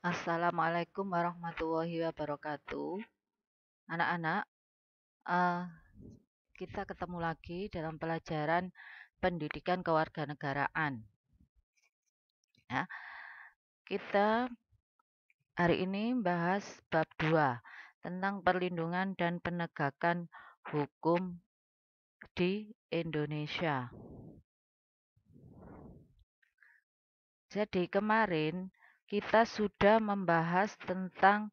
Assalamualaikum warahmatullahi wabarakatuh. Anak-anak, eh, kita ketemu lagi dalam pelajaran pendidikan kewarganegaraan. Ya, kita hari ini bahas bab 2 tentang perlindungan dan penegakan hukum di Indonesia. Jadi kemarin kita sudah membahas tentang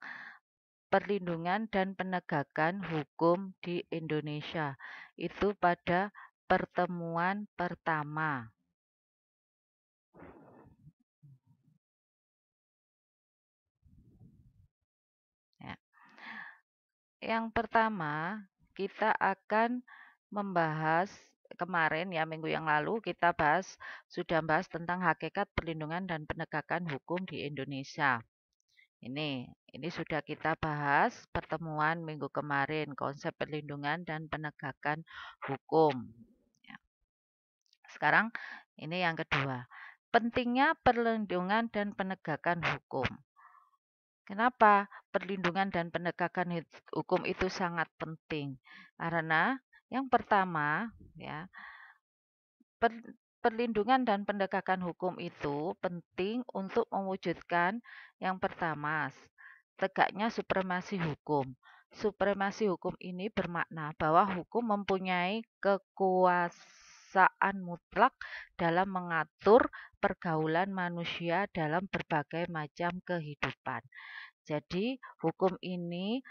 perlindungan dan penegakan hukum di Indonesia. Itu pada pertemuan pertama. Ya. Yang pertama, kita akan membahas kemarin ya minggu yang lalu kita sudah bahas tentang hakikat perlindungan dan penegakan hukum di Indonesia. Ini sudah kita bahas pertemuan minggu kemarin, konsep perlindungan dan penegakan hukum. Ya. Sekarang ini yang kedua, pentingnya perlindungan dan penegakan hukum. Kenapa perlindungan dan penegakan hukum itu sangat penting? Karena yang pertama, ya, perlindungan dan penegakan hukum itu penting untuk mewujudkan yang pertama, tegaknya supremasi hukum. Supremasi hukum ini bermakna bahwa hukum mempunyai kekuasaan mutlak dalam mengatur pergaulan manusia dalam berbagai macam kehidupan. Jadi hukum ini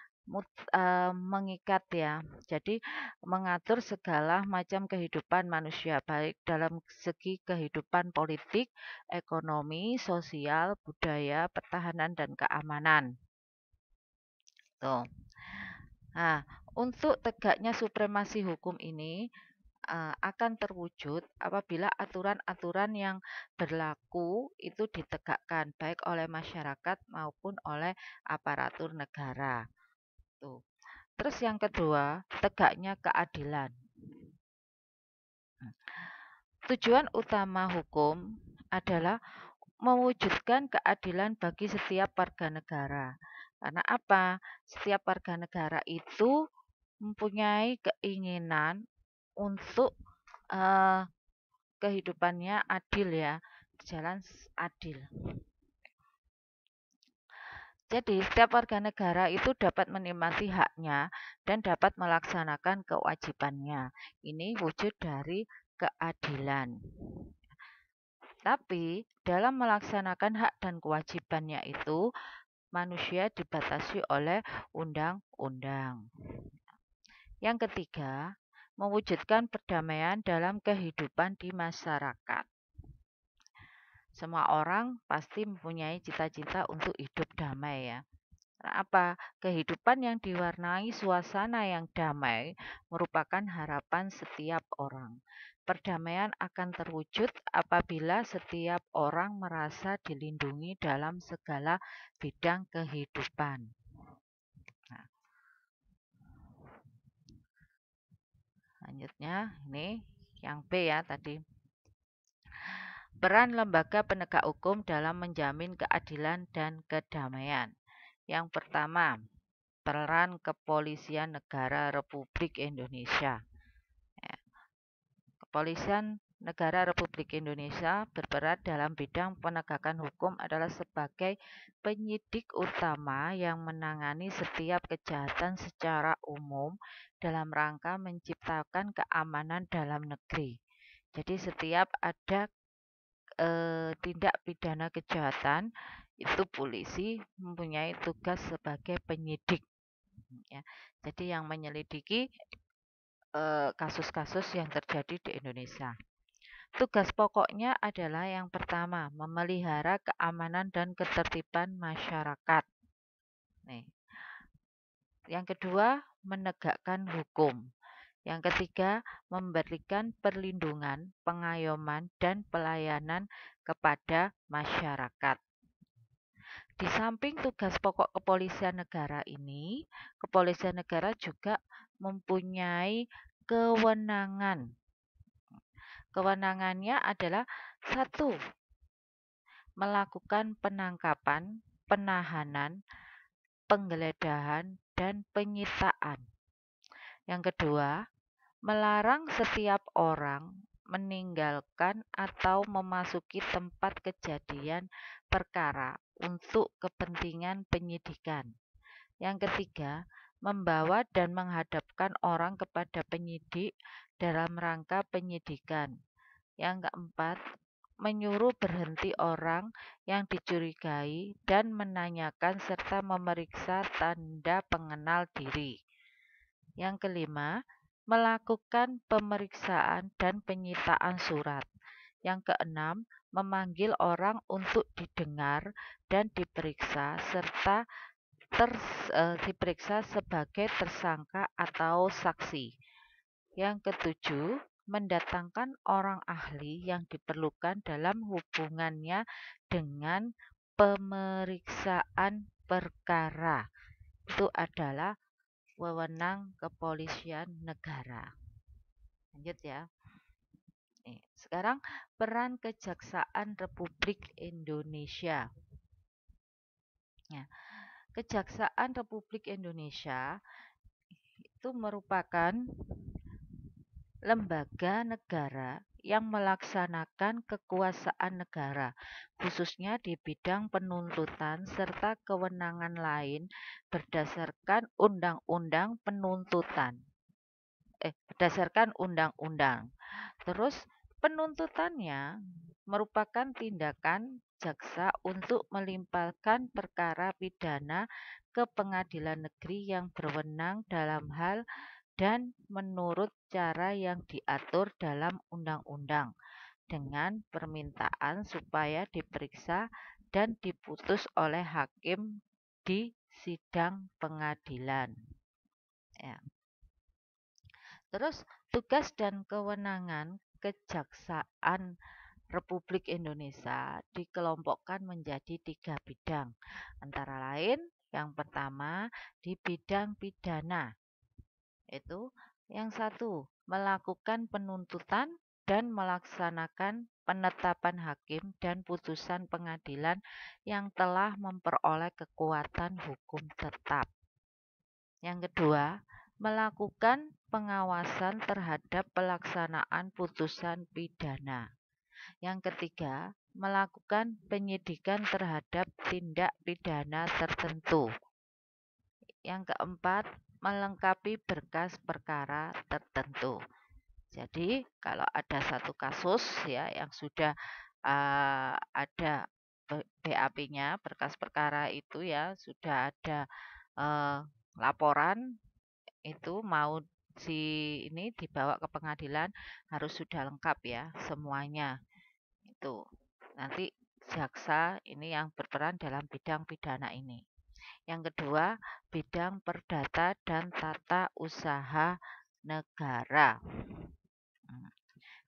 mengikat ya. Jadi mengatur segala macam kehidupan manusia, baik dalam segi kehidupan politik, ekonomi, sosial, budaya, pertahanan, dan keamanan. Tuh. Nah, untuk tegaknya supremasi hukum ini akan terwujud apabila aturan-aturan yang berlaku itu ditegakkan baik oleh masyarakat maupun oleh aparatur negara. Tuh. Terus yang kedua, tegaknya keadilan. Tujuan utama hukum adalah mewujudkan keadilan bagi setiap warga negara. Karena apa? Setiap warga negara itu mempunyai keinginan untuk kehidupannya adil ya, jalan adil. Jadi, setiap warga negara itu dapat menikmati haknya dan dapat melaksanakan kewajibannya. Ini wujud dari keadilan. Tapi, dalam melaksanakan hak dan kewajibannya itu, manusia dibatasi oleh undang-undang. Yang ketiga, mewujudkan perdamaian dalam kehidupan di masyarakat. Semua orang pasti mempunyai cita-cita untuk hidup damai ya. Nah, apa? Kehidupan yang diwarnai suasana yang damai merupakan harapan setiap orang. Perdamaian akan terwujud apabila setiap orang merasa dilindungi dalam segala bidang kehidupan. Nah, lanjutnya ini yang B ya tadi. Peran lembaga penegak hukum dalam menjamin keadilan dan kedamaian. Yang pertama, peran Kepolisian Negara Republik Indonesia. Kepolisian Negara Republik Indonesia berperan dalam bidang penegakan hukum adalah sebagai penyidik utama yang menangani setiap kejahatan secara umum dalam rangka menciptakan keamanan dalam negeri. Jadi setiap ada tindak pidana kejahatan itu polisi mempunyai tugas sebagai penyidik ya. Jadi yang menyelidiki kasus-kasus yang terjadi di Indonesia. Tugas pokoknya adalah yang pertama, memelihara keamanan dan ketertiban masyarakat. Nih. Yang kedua, menegakkan hukum. Yang ketiga, memberikan perlindungan, pengayoman, dan pelayanan kepada masyarakat. Di samping tugas pokok kepolisian negara ini, kepolisian negara juga mempunyai kewenangan. Kewenangannya adalah satu, melakukan penangkapan penahanan, penggeledahan, dan penyitaan. Yang kedua, melarang setiap orang meninggalkan atau memasuki tempat kejadian perkara untuk kepentingan penyidikan. Yang ketiga, membawa dan menghadapkan orang kepada penyidik dalam rangka penyidikan. Yang keempat, menyuruh berhenti orang yang dicurigai dan menanyakan serta memeriksa tanda pengenal diri. Yang kelima, melakukan pemeriksaan dan penyitaan surat. Yang keenam, memanggil orang untuk didengar dan diperiksa serta diperiksa sebagai tersangka atau saksi. Yang ketujuh, mendatangkan orang ahli yang diperlukan dalam hubungannya dengan pemeriksaan perkara. Itu adalah wewenang kepolisian negara. Lanjut ya. Nih, sekarang peran Kejaksaan Republik Indonesia. Ya, Kejaksaan Republik Indonesia itu merupakan lembaga negara yang melaksanakan kekuasaan negara, khususnya di bidang penuntutan serta kewenangan lain berdasarkan undang-undang penuntutan. Berdasarkan undang-undang. Terus penuntutannya merupakan tindakan jaksa untuk melimpahkan perkara pidana ke pengadilan negeri yang berwenang dalam hal dan menurut cara yang diatur dalam undang-undang dengan permintaan supaya diperiksa dan diputus oleh hakim di sidang pengadilan. Ya. Terus tugas dan kewenangan Kejaksaan Republik Indonesia dikelompokkan menjadi 3 bidang. Antara lain, yang pertama di bidang pidana. Itu yang satu, melakukan penuntutan dan melaksanakan penetapan hakim dan putusan pengadilan yang telah memperoleh kekuatan hukum tetap. Yang kedua, melakukan pengawasan terhadap pelaksanaan putusan pidana. Yang ketiga, melakukan penyidikan terhadap tindak pidana tertentu. Yang keempat, melengkapi berkas perkara tertentu. Jadi, kalau ada satu kasus ya yang sudah ada BAP-nya, berkas perkara itu ya sudah ada laporan itu mau ini dibawa ke pengadilan harus sudah lengkap ya semuanya. Itu. Nanti jaksa ini yang berperan dalam bidang pidana ini. Yang kedua, bidang perdata dan tata usaha negara.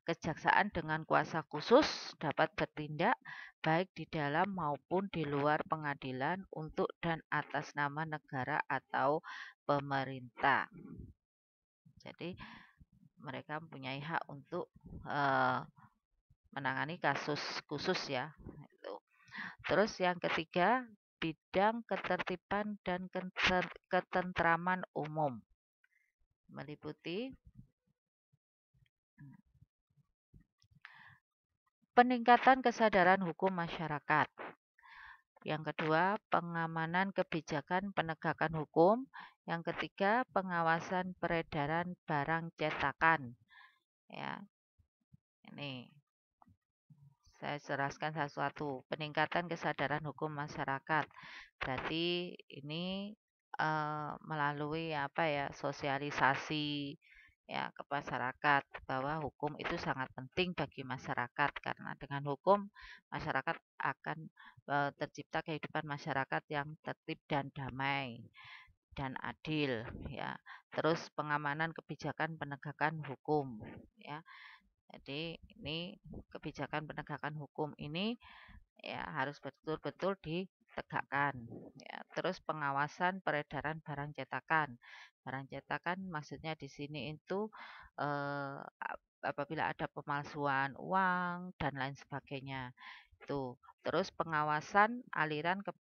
Kejaksaan dengan kuasa khusus dapat bertindak baik di dalam maupun di luar pengadilan untuk dan atas nama negara atau pemerintah. Jadi mereka mempunyai hak untuk menangani kasus khusus ya. Terus yang ketiga, bidang ketertiban dan ketentraman umum. Meliputi peningkatan kesadaran hukum masyarakat. Yang kedua, pengamanan kebijakan penegakan hukum. Yang ketiga, pengawasan peredaran barang cetakan. Ya. Ini saya jelaskan satu-satu. Peningkatan kesadaran hukum masyarakat. Berarti ini melalui apa ya, sosialisasi ya ke masyarakat bahwa hukum itu sangat penting bagi masyarakat karena dengan hukum masyarakat akan tercipta kehidupan masyarakat yang tertib dan damai dan adil ya. Terus pengamanan kebijakan penegakan hukum ya. Jadi ini kebijakan penegakan hukum ini ya harus betul-betul ditegakkan. Ya. Terus pengawasan peredaran barang cetakan. Barang cetakan maksudnya di sini itu apabila ada pemalsuan uang dan lain sebagainya. Itu. Terus pengawasan aliran